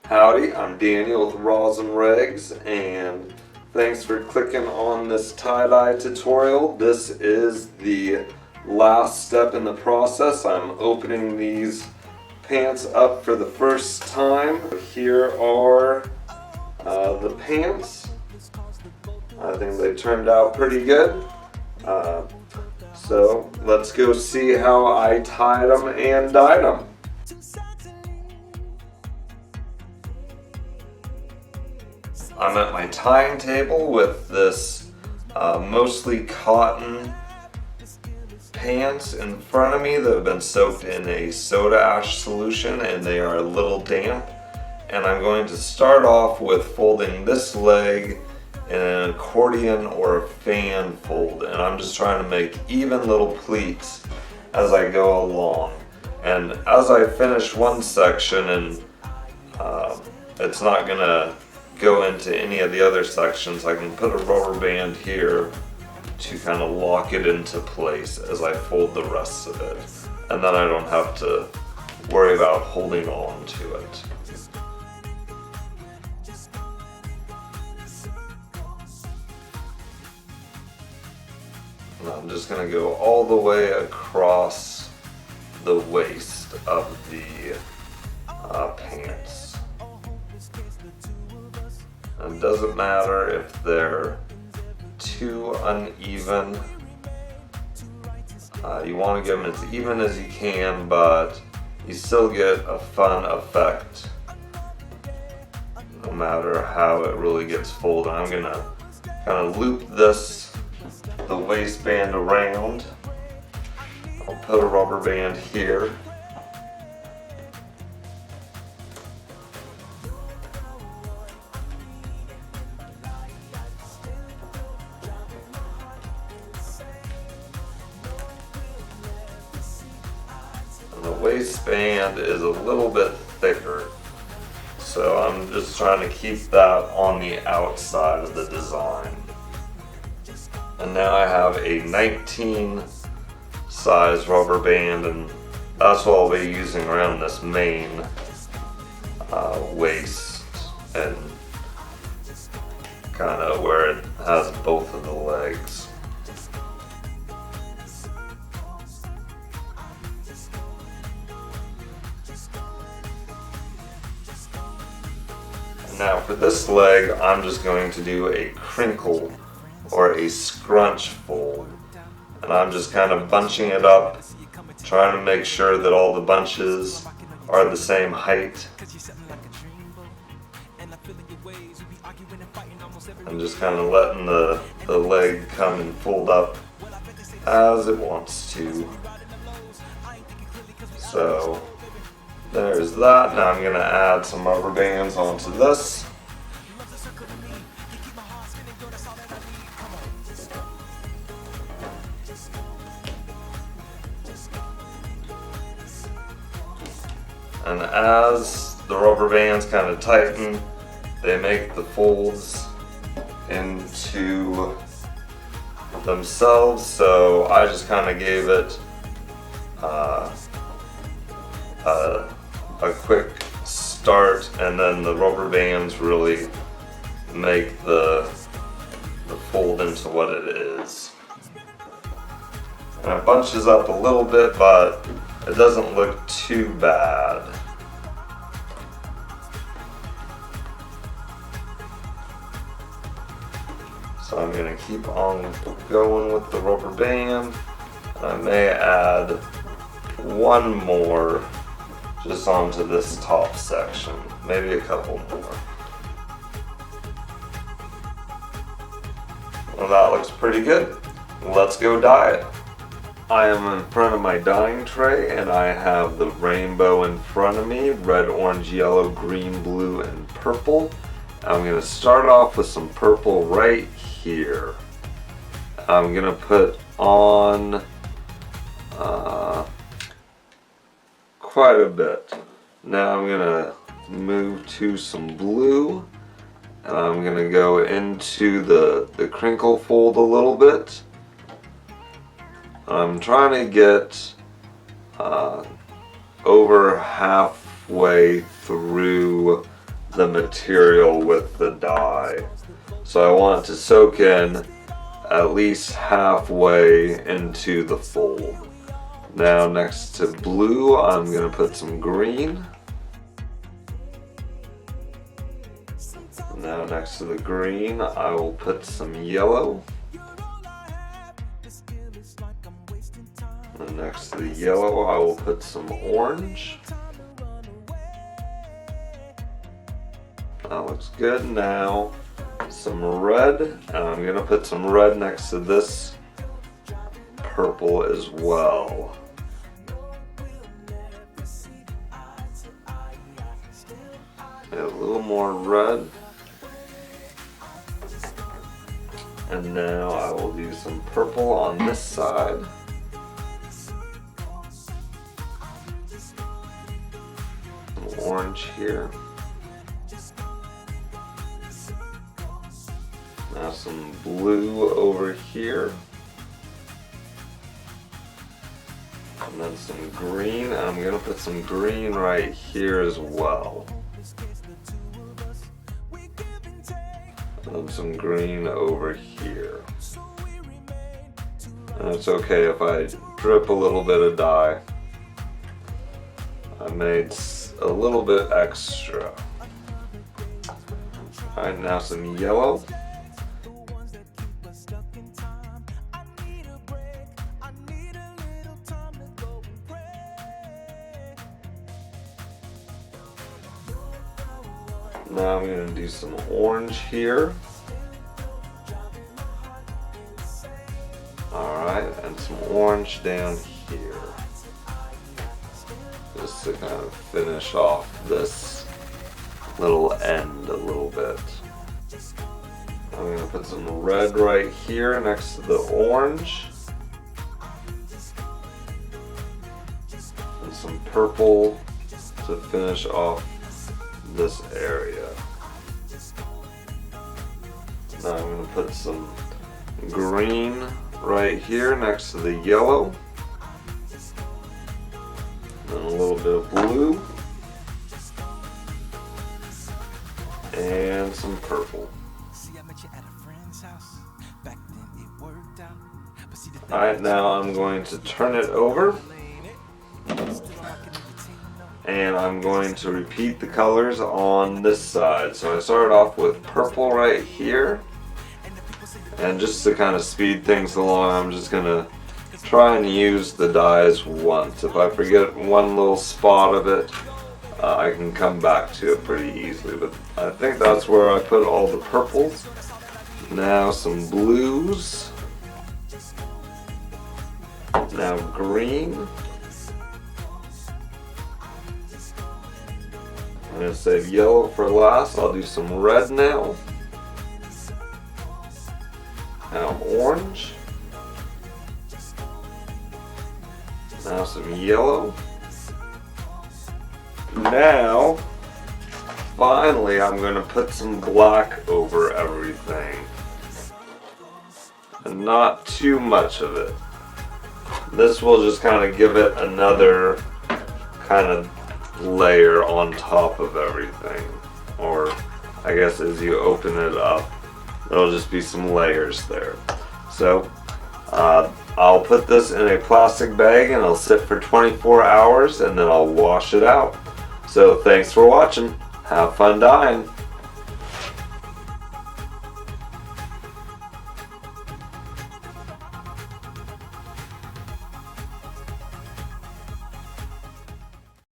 Howdy, I'm Daniel with RoslynRags, and thanks for clicking on this tie-dye tutorial. This is the last step in the process. I'm opening these pants up for the first time. Here are the pants. I think they turned out pretty good. So let's go see how I tied them and dyed them. I'm at my tying table with this mostly cotton pants in front of me that have been soaked in a soda ash solution and they are a little damp. And I'm going to start off with folding this leg in an accordion or a fan fold, and I'm just trying to make even little pleats as I go along. And as I finish one section, and it's not gonna go into any of the other sections, I can put a rubber band here to kind of lock it into place as I fold the rest of it, and then I don't have to worry about holding on to it. And I'm just going to go all the way across the waist of the pants. It doesn't matter if they're too uneven. You want to get them as even as you can, but you still get a fun effect no matter how it really gets folded. I'm going to kind of loop the waistband around. I'll put a rubber band here. And the waistband is a little bit thicker, so I'm just trying to keep that on the outside of the design. And now I have a 19 size rubber band, and that's what I'll be using around this main waist and kind of where it has both of the legs. Now for this leg, I'm just going to do a crinkle or a scrunch fold, and I'm just kind of bunching it up, trying to make sure that all the bunches are the same height. I'm just kind of letting the leg come and fold up as it wants to. So there's that. Now I'm going to add some rubber bands onto this. And as the rubber bands kind of tighten, they make the folds into themselves. So I just kind of gave it a quick start, and then the rubber bands really make the fold into what it is. And it bunches up a little bit, but it doesn't look too bad. So I'm going to keep on going with the rubber band. I may add one more just onto this top section, maybe a couple more. Well, that looks pretty good. Let's go dye it. I am in front of my dyeing tray, and I have the rainbow in front of me: red, orange, yellow, green, blue, and purple. I'm going to start off with some purple right here. I'm going to put on quite a bit. Now I'm going to move to some blue, and I'm going to go into the crinkle fold a little bit. I'm trying to get over halfway through the material with the dye. So I want it to soak in at least halfway into the fold. Now next to blue, I'm going to put some green. Now next to the green, I will put some yellow. And next to the yellow, I will put some orange. That looks good. Now some red, and I'm going to put some red next to this purple as well. A little more red. And now I will do some purple on this side. Some orange here. Now some blue over here. And then some green. I'm going to put some green right here as well. And then some green over here. And it's okay if I drip a little bit of dye. I made a little bit extra. Alright, now some yellow. Now I'm going to do some orange here. Alright, and some orange down here. Just to kind of finish off this little end a little bit. I'm going to put some red right here next to the orange. And some purple to finish off this area. Now I'm going to put some green right here next to the yellow. And a little bit of blue. And some purple. Alright, now I'm going to turn it over. And I'm going to repeat the colors on this side. So I started off with purple right here. And just to kind of speed things along, I'm just going to try and use the dyes once. If I forget one little spot of it, I can come back to it pretty easily. But I think that's where I put all the purples. Now some blues. Now green. I'm going to save yellow for last. I'll do some red now. Now orange. Now some yellow. Now, finally, I'm going to put some black over everything. And not too much of it. This will just kind of give it another kind of layer on top of everything, or I guess as you open it up there'll just be some layers there. So I'll put this in a plastic bag and it'll sit for 24 hours and then I'll wash it out. So thanks for watching. Have fun dyeing.